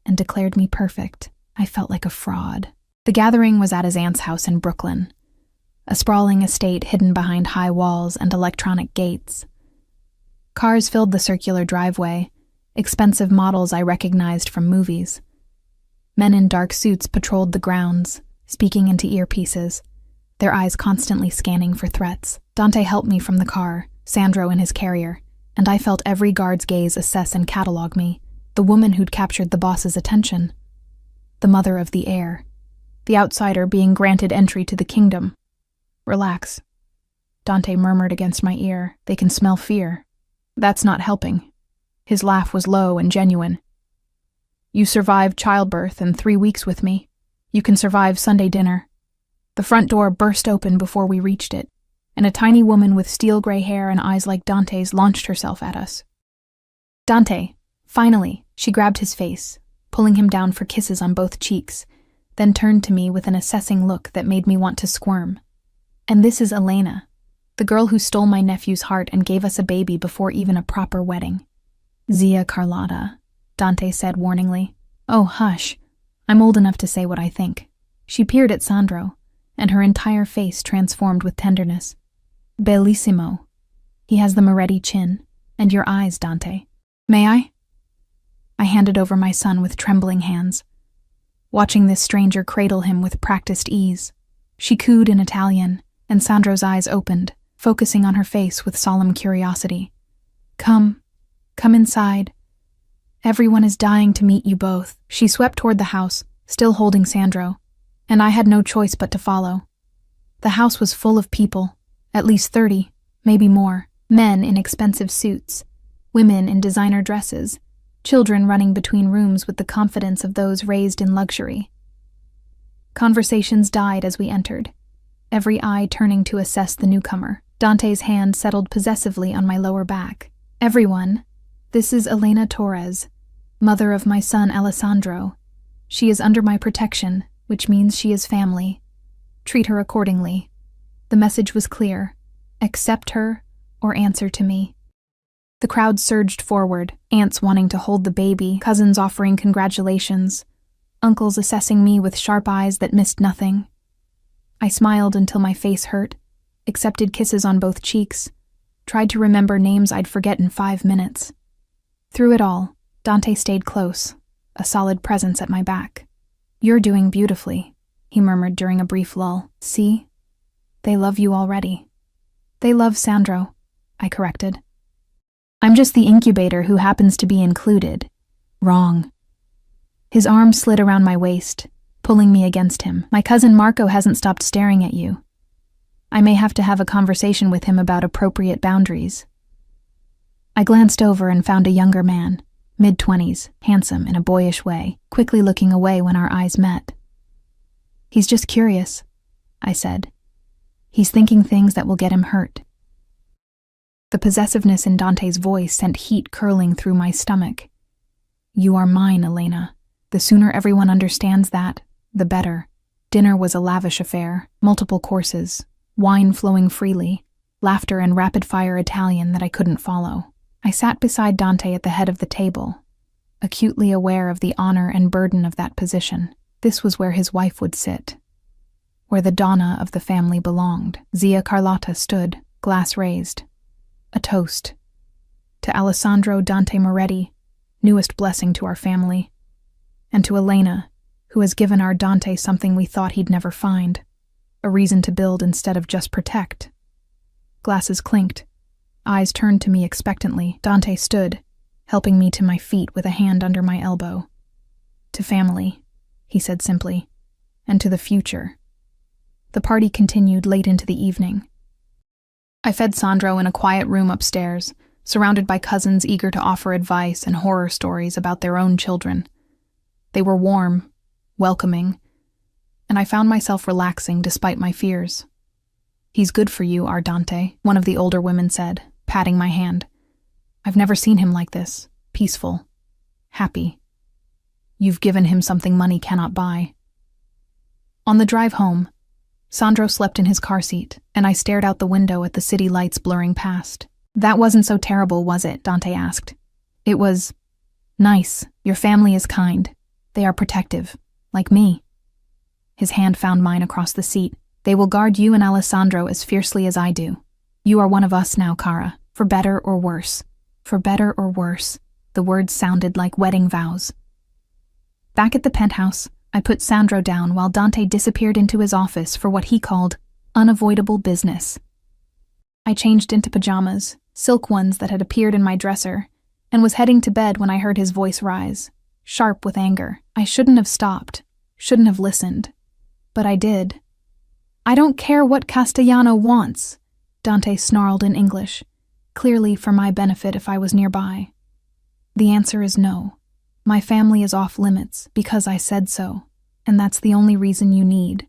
and declared me perfect. I felt like a fraud. The gathering was at his aunt's house in Brooklyn, a sprawling estate hidden behind high walls and electronic gates. Cars filled the circular driveway, expensive models I recognized from movies. Men in dark suits patrolled the grounds, speaking into earpieces, their eyes constantly scanning for threats. Dante helped me from the car, Sandro in his carrier, and I felt every guard's gaze assess and catalog me, the woman who'd captured the boss's attention. The mother of the heir, the outsider being granted entry to the kingdom. Relax, Dante murmured against my ear. They can smell fear. That's not helping. His laugh was low and genuine. You survived childbirth and 3 weeks with me. You can survive Sunday dinner. The front door burst open before we reached it, and a tiny woman with steel gray hair and eyes like Dante's launched herself at us. Dante, finally, she grabbed his face, pulling him down for kisses on both cheeks, then turned to me with an assessing look that made me want to squirm. And this is Elena, the girl who stole my nephew's heart and gave us a baby before even a proper wedding. Zia Carlotta, Dante said warningly. Oh, hush. I'm old enough to say what I think. She peered at Sandro, and her entire face transformed with tenderness. Bellissimo. He has the Moretti chin, and your eyes, Dante. May I? I handed over my son with trembling hands, watching this stranger cradle him with practiced ease. She cooed in Italian, and Sandro's eyes opened, focusing on her face with solemn curiosity. Come inside. Everyone is dying to meet you both. She swept toward the house, still holding Sandro, and I had no choice but to follow. The house was full of people, at least 30, maybe more, men in expensive suits, women in designer dresses, children running between rooms with the confidence of those raised in luxury. Conversations died as we entered, every eye turning to assess the newcomer. Dante's hand settled possessively on my lower back. Everyone, this is Elena Torres, mother of my son Alessandro. She is under my protection, which means she is family. Treat her accordingly. The message was clear. Accept her or answer to me. The crowd surged forward, aunts wanting to hold the baby, cousins offering congratulations, uncles assessing me with sharp eyes that missed nothing. I smiled until my face hurt, accepted kisses on both cheeks, tried to remember names I'd forget in 5 minutes. Through it all, Dante stayed close, a solid presence at my back. You're doing beautifully, he murmured during a brief lull. See? They love you already. They love Sandro, I corrected. I'm just the incubator who happens to be included. Wrong. His arm slid around my waist, pulling me against him. My cousin Marco hasn't stopped staring at you. I may have to have a conversation with him about appropriate boundaries. I glanced over and found a younger man, mid-20s, handsome in a boyish way, quickly looking away when our eyes met. He's just curious, I said. He's thinking things that will get him hurt. The possessiveness in Dante's voice sent heat curling through my stomach. You are mine, Elena. The sooner everyone understands that, the better. Dinner was a lavish affair, multiple courses, wine flowing freely, laughter and rapid-fire Italian that I couldn't follow. I sat beside Dante at the head of the table, acutely aware of the honor and burden of that position. This was where his wife would sit, where the Donna of the family belonged. Zia Carlotta stood, glass raised. A toast. To Alessandro Dante Moretti, newest blessing to our family. And to Elena, who has given our Dante something we thought he'd never find. A reason to build instead of just protect. Glasses clinked. Eyes turned to me expectantly. Dante stood, helping me to my feet with a hand under my elbow. To family, he said simply, and to the future. The party continued late into the evening. I fed Sandro in a quiet room upstairs, surrounded by cousins eager to offer advice and horror stories about their own children. They were warm, welcoming, and I found myself relaxing despite my fears. He's good for you, our Dante, one of the older women said, patting my hand. I've never seen him like this, peaceful, happy. You've given him something money cannot buy. On the drive home, Sandro slept in his car seat, and I stared out the window at the city lights blurring past. That wasn't so terrible, was it? Dante asked. It was nice. Your family is kind. They are protective, like me. His hand found mine across the seat. They will guard you and Alessandro as fiercely as I do. You are one of us now, Cara, for better or worse. For better or worse. The words sounded like wedding vows. Back at the penthouse, I put Sandro down while Dante disappeared into his office for what he called unavoidable business. I changed into pajamas, silk ones that had appeared in my dresser, and was heading to bed when I heard his voice rise, sharp with anger. I shouldn't have stopped, shouldn't have listened. But I did. I don't care what Castellano wants, Dante snarled in English, clearly for my benefit if I was nearby. The answer is no. My family is off limits because I said so, and that's the only reason you need.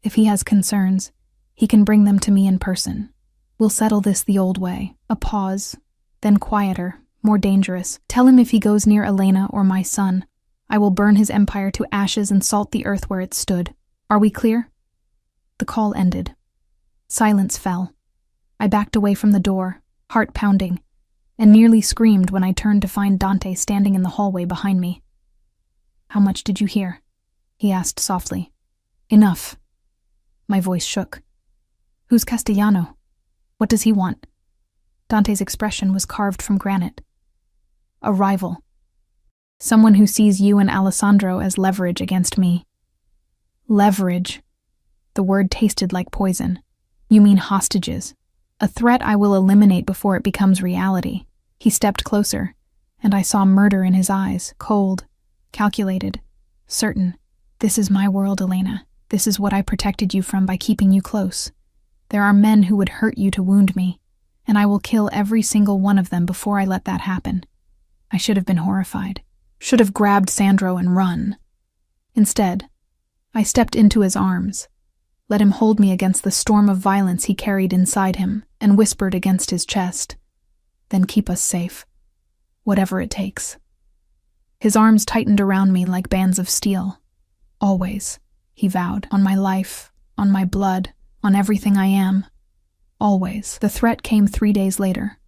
If he has concerns, he can bring them to me in person. We'll settle this the old way. A pause, then quieter, more dangerous. Tell him if he goes near Elena or my son, I will burn his empire to ashes and salt the earth where it stood. Are we clear? The call ended. Silence fell. I backed away from the door, heart pounding, and nearly screamed when I turned to find Dante standing in the hallway behind me. How much did you hear? He asked softly. Enough. My voice shook. Who's Castellano? What does he want? Dante's expression was carved from granite. A rival. Someone who sees you and Alessandro as leverage against me. Leverage. The word tasted like poison. You mean hostages. A threat I will eliminate before it becomes reality. He stepped closer, and I saw murder in his eyes, cold, calculated, certain. This is my world, Elena. This is what I protected you from by keeping you close. There are men who would hurt you to wound me, and I will kill every single one of them before I let that happen. I should have been horrified. Should have grabbed Sandro and run. Instead, I stepped into his arms, let him hold me against the storm of violence he carried inside him, and whispered against his chest, Then keep us safe, whatever it takes. His arms tightened around me like bands of steel. Always, he vowed, on my life, on my blood, on everything I am. Always. The threat came 3 days later.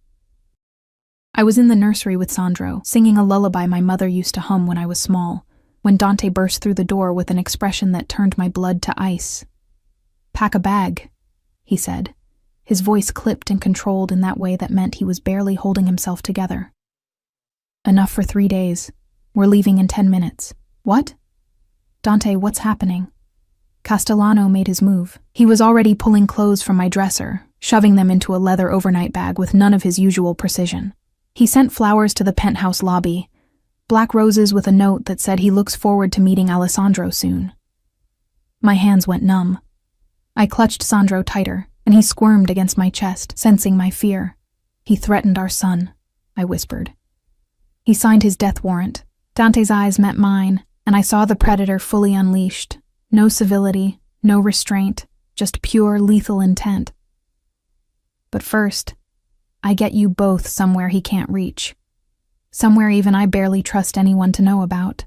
I was in the nursery with Sandro, singing a lullaby my mother used to hum when I was small, when Dante burst through the door with an expression that turned my blood to ice. Pack a bag, he said, his voice clipped and controlled in that way that meant he was barely holding himself together. Enough for 3 days. We're leaving in 10 minutes. What? Dante, what's happening? Castellano made his move. He was already pulling clothes from my dresser, shoving them into a leather overnight bag with none of his usual precision. He sent flowers to the penthouse lobby, black roses with a note that said he looks forward to meeting Alessandro soon. My hands went numb. I clutched Sandro tighter, and he squirmed against my chest, sensing my fear. He threatened our son, I whispered. He signed his death warrant. Dante's eyes met mine, and I saw the predator fully unleashed. No civility, no restraint, just pure lethal intent. But first, I get you both somewhere he can't reach. Somewhere even I barely trust anyone to know about.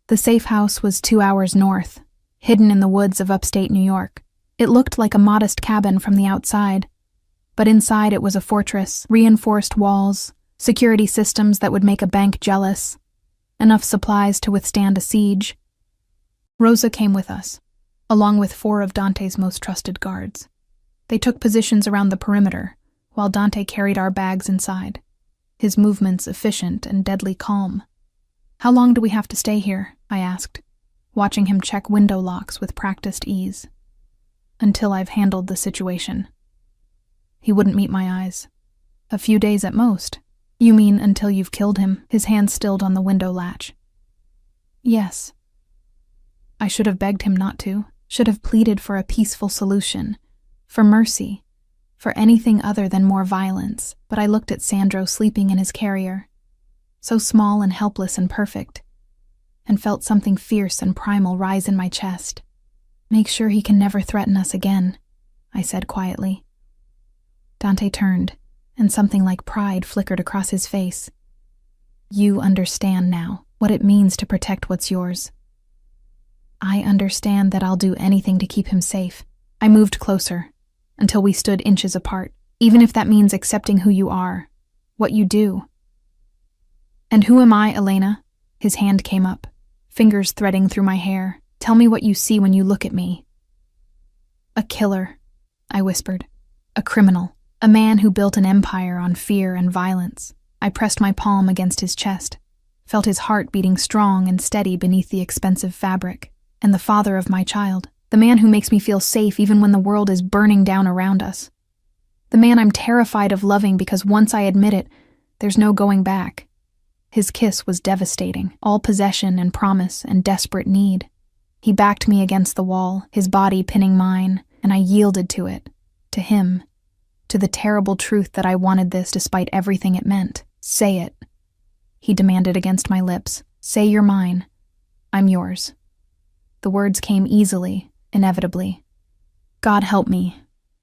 The safe house was 2 hours north, hidden in the woods of upstate New York. It looked like a modest cabin from the outside, but inside it was a fortress, reinforced walls, security systems that would make a bank jealous, enough supplies to withstand a siege. Rosa came with us, along with 4 of Dante's most trusted guards. They took positions around the perimeter, while Dante carried our bags inside, his movements efficient and deadly calm. "How long do we have to stay here?" I asked, watching him check window locks with practiced ease. "Until I've handled the situation." He wouldn't meet my eyes. "A few days at most." "You mean until you've killed him?" His hand stilled on the window latch. "Yes." I should have begged him not to, should have pleaded for a peaceful solution, for mercy, for anything other than more violence, but I looked at Sandro sleeping in his carrier, so small and helpless and perfect, and felt something fierce and primal rise in my chest. "Make sure he can never threaten us again," I said quietly. Dante turned, and something like pride flickered across his face. "You understand now what it means to protect what's yours." "I understand that I'll do anything to keep him safe." I moved closer, until we stood inches apart, even if that means accepting who you are, what you do. "And who am I, Elena?" His hand came up, fingers threading through my hair. "Tell me what you see when you look at me." "A killer," I whispered. "A criminal. A man who built an empire on fear and violence." I pressed my palm against his chest, felt his heart beating strong and steady beneath the expensive fabric. "And the father of my child. The man who makes me feel safe even when the world is burning down around us. The man I'm terrified of loving because once I admit it, there's no going back." His kiss was devastating, all possession and promise and desperate need. He backed me against the wall, his body pinning mine, and I yielded to it, to him, to the terrible truth that I wanted this despite everything it meant. "Say it," he demanded against my lips. "Say you're mine. I'm yours." The words came easily, inevitably. "God help me.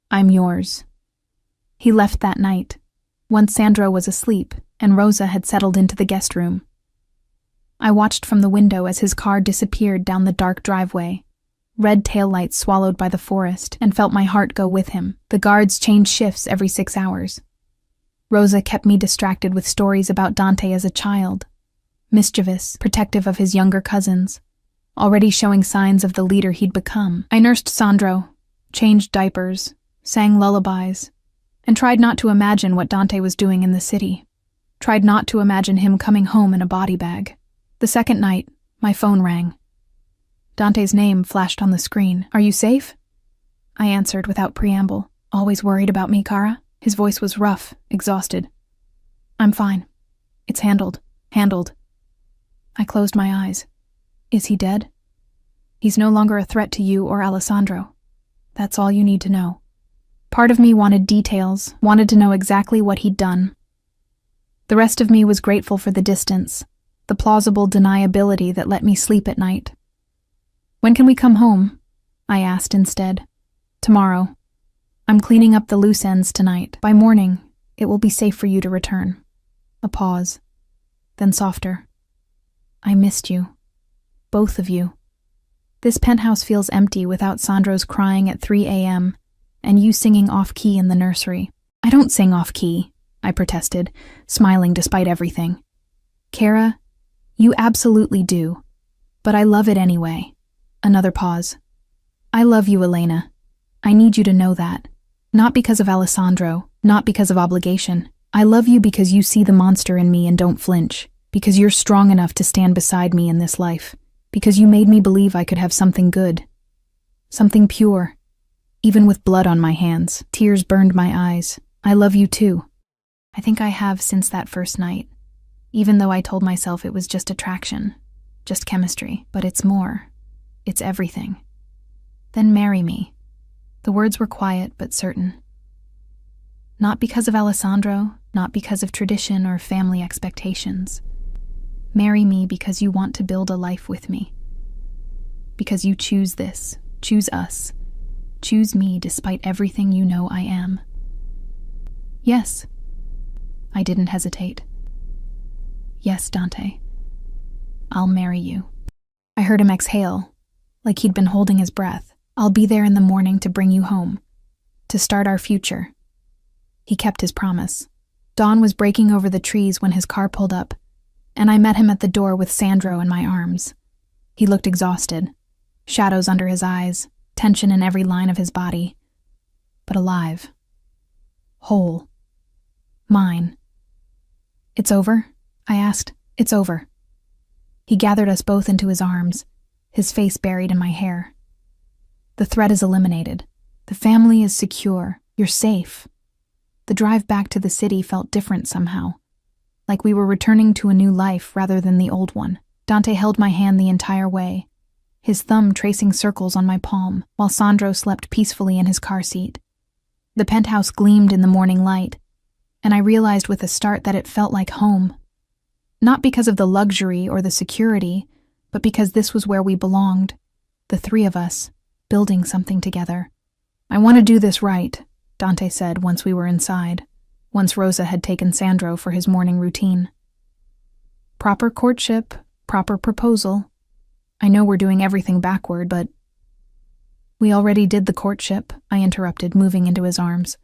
I'm yours." He left that night, once Sandro was asleep and Rosa had settled into the guest room. I watched from the window as his car disappeared down the dark driveway, red taillights swallowed by the forest, and felt my heart go with him. The guards changed shifts every 6 hours. Rosa kept me distracted with stories about Dante as a child, mischievous, protective of his younger cousins, already showing signs of the leader he'd become. I nursed Sandro, changed diapers, sang lullabies, and tried not to imagine what Dante was doing in the city. Tried not to imagine him coming home in a body bag. The second night, my phone rang. Dante's name flashed on the screen. "Are you safe?" I answered without preamble. "Always worried about me, Kara?" His voice was rough, exhausted. "I'm fine. It's handled." "Handled." I closed my eyes. "Is he dead?" "He's no longer a threat to you or Alessandro. That's all you need to know." Part of me wanted details, wanted to know exactly what he'd done. The rest of me was grateful for the distance, the plausible deniability that let me sleep at night. "When can we come home?" I asked instead. "Tomorrow. I'm cleaning up the loose ends tonight. By morning, it will be safe for you to return." A pause. Then softer. "I missed you. Both of you. This penthouse feels empty without Sandro's crying at 3 a.m. and you singing off-key in the nursery." "I don't sing off-key," I protested, smiling despite everything. "Kara, you absolutely do. But I love it anyway." Another pause. "I love you, Elena. I need you to know that. Not because of Alessandro, not because of obligation. I love you because you see the monster in me and don't flinch, because you're strong enough to stand beside me in this life, because you made me believe I could have something good, something pure, even with blood on my hands." Tears burned my eyes. "I love you too." I think I have since that first night, even though I told myself it was just attraction, just chemistry. But it's more. It's everything. "Then marry me." The words were quiet but certain. Not because of Alessandro, not because of tradition or family expectations. Marry me because you want to build a life with me. Because you choose this, choose us, Choose me despite everything you know I am. Yes. I didn't hesitate. Yes, Dante. I'll marry you. I heard him exhale, like he'd been holding his breath. I'll be there in the morning to bring you home, to start our future. He kept his promise. Dawn was breaking over the trees when his car pulled up, and I met him at the door with Sandro in my arms. He looked exhausted, shadows under his eyes, tension in every line of his body, but alive. Whole. Mine. It's over? I asked. It's over. He gathered us both into his arms, his face buried in my hair. The threat is eliminated. The family is secure. You're safe. The drive back to the city felt different somehow, like we were returning to a new life rather than the old one. Dante held my hand the entire way, his thumb tracing circles on my palm, while Sandro slept peacefully in his car seat. The penthouse gleamed in the morning light, and I realized with a start that it felt like home. Not because of the luxury or the security, but because this was where we belonged, the three of us, building something together. I want to do this right, Dante said once we were inside, once Rosa had taken Sandro for his morning routine. Proper courtship, proper proposal. I know we're doing everything backward, but... We already did the courtship, I interrupted, moving into his arms.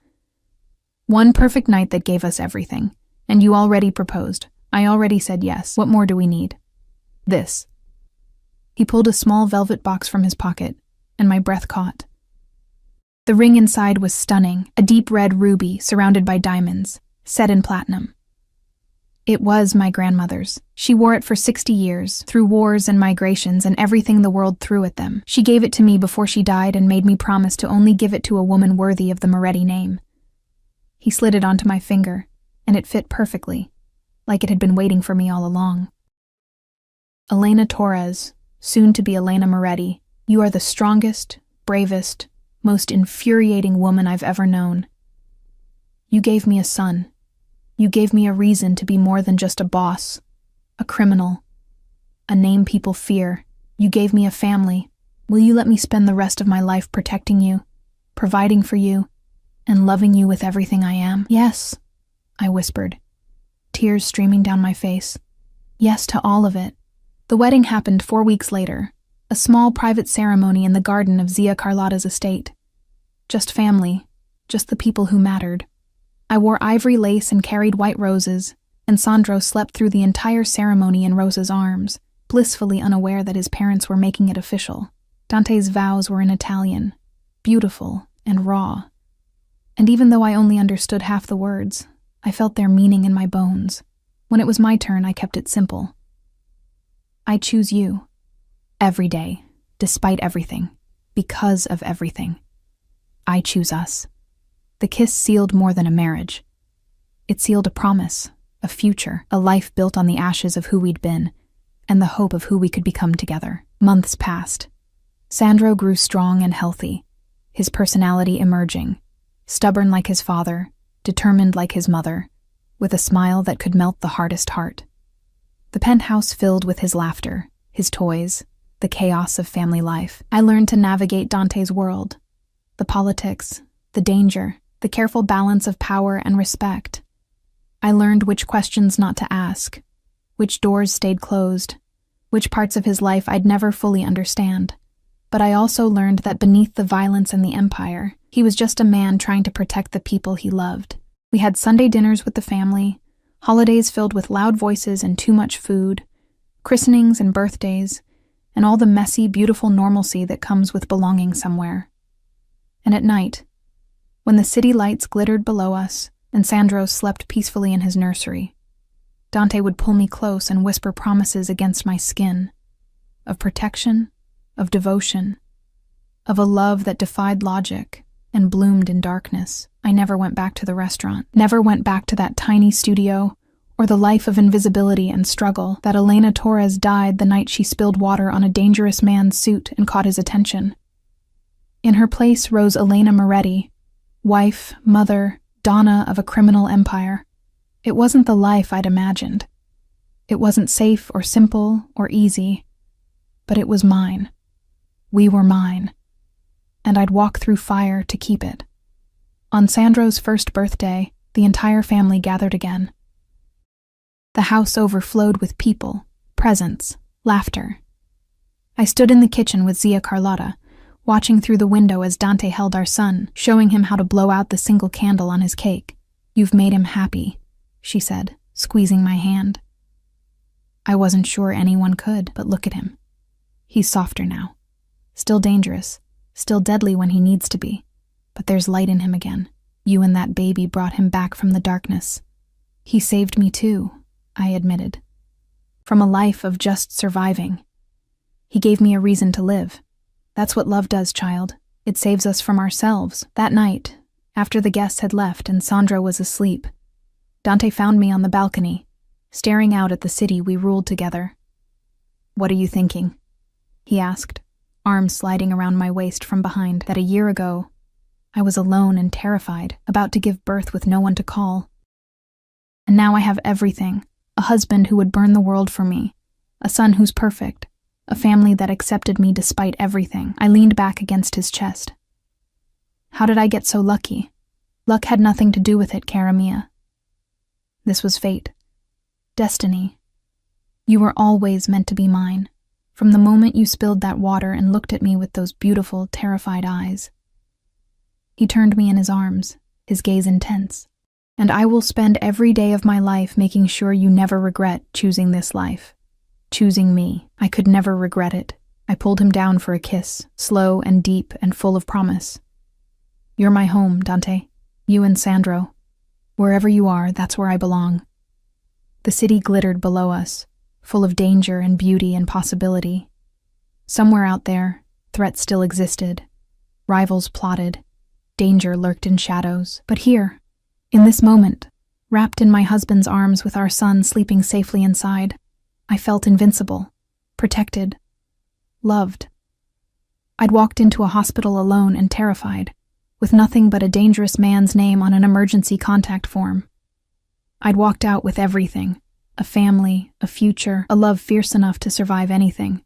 One perfect night that gave us everything, and you already proposed. I already said yes. What more do we need? This. He pulled a small velvet box from his pocket, and my breath caught. The ring inside was stunning, a deep red ruby surrounded by diamonds, set in platinum. It was my grandmother's. She wore it for 60 years, through wars and migrations and everything the world threw at them. She gave it to me before she died and made me promise to only give it to a woman worthy of the Moretti name. He slid it onto my finger, and it fit perfectly, like it had been waiting for me all along. Elena Torres, soon to be Elena Moretti, you are the strongest, bravest, most infuriating woman I've ever known. You gave me a son. You gave me a reason to be more than just a boss, a criminal, a name people fear. You gave me a family. Will you let me spend the rest of my life protecting you, providing for you, and loving you with everything I am? Yes, I whispered, tears streaming down my face. Yes to all of it. The wedding happened 4 weeks later, a small private ceremony in the garden of Zia Carlotta's estate. Just family, just the people who mattered. I wore ivory lace and carried white roses, and Sandro slept through the entire ceremony in Rosa's arms, blissfully unaware that his parents were making it official. Dante's vows were in Italian, beautiful and raw. And even though I only understood half the words, I felt their meaning in my bones. When it was my turn, I kept it simple. I choose you. Every day, despite everything, because of everything. I choose us. The kiss sealed more than a marriage. It sealed a promise, a future, a life built on the ashes of who we'd been, and the hope of who we could become together. Months passed. Sandro grew strong and healthy, his personality emerging, stubborn like his father, determined like his mother, with a smile that could melt the hardest heart. The penthouse filled with his laughter, his toys, the chaos of family life. I learned to navigate Dante's world, the politics, the danger, the careful balance of power and respect. I learned which questions not to ask, which doors stayed closed, which parts of his life I'd never fully understand. But I also learned that beneath the violence and the empire, he was just a man trying to protect the people he loved. We had Sunday dinners with the family, holidays filled with loud voices and too much food, christenings and birthdays, and all the messy, beautiful normalcy that comes with belonging somewhere. And at night, when the city lights glittered below us and Sandro slept peacefully in his nursery, Dante would pull me close and whisper promises against my skin, of protection, of devotion, of a love that defied logic and bloomed in darkness. I never went back to the restaurant, never went back to that tiny studio, or the life of invisibility and struggle that Elena Torres died the night she spilled water on a dangerous man's suit and caught his attention. In her place rose Elena Moretti, wife, mother, donna of a criminal empire. It wasn't the life I'd imagined. It wasn't safe or simple or easy, but it was mine. We were mine. and I'd walk through fire to keep it. On Sandro's first birthday, the entire family gathered again. The house overflowed with people, presents, laughter. I stood in the kitchen with Zia Carlotta, watching through the window as Dante held our son, showing him how to blow out the single candle on his cake. "You've made him happy," she said, squeezing my hand. I wasn't sure anyone could, but look at him. He's softer now. Still dangerous, still deadly when he needs to be, but there's light in him again. You and that baby brought him back from the darkness. He saved me too, I admitted. From a life of just surviving. He gave me a reason to live. That's what love does, child. It saves us from ourselves. That night, after the guests had left and Sandro was asleep, Dante found me on the balcony, staring out at the city we ruled together. "What are you thinking?" he asked, arms sliding around my waist from behind. That a year ago, I was alone and terrified, about to give birth with no one to call. And now I have everything, a husband who would burn the world for me, a son who's perfect, a family that accepted me despite everything. I leaned back against his chest. How did I get so lucky? Luck had nothing to do with it, cara mia. This was fate. Destiny. You were always meant to be mine, from the moment you spilled that water and looked at me with those beautiful, terrified eyes. He turned me in his arms, his gaze intense. "And I will spend every day of my life making sure you never regret choosing this life. Choosing me. I could never regret it." I pulled him down for a kiss, slow and deep and full of promise. "You're my home, Dante. You and Sandro. Wherever you are, that's where I belong." The city glittered below us, full of danger and beauty and possibility. Somewhere out there, threats still existed. Rivals plotted. Danger lurked in shadows. But here, in this moment, wrapped in my husband's arms with our son sleeping safely inside, I felt invincible, protected, loved. I'd walked into a hospital alone and terrified, with nothing but a dangerous man's name on an emergency contact form. I'd walked out with everything, a family, a future, a love fierce enough to survive anything.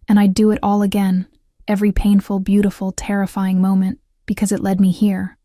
And I'd do it all again, every painful, beautiful, terrifying moment, because it led me here,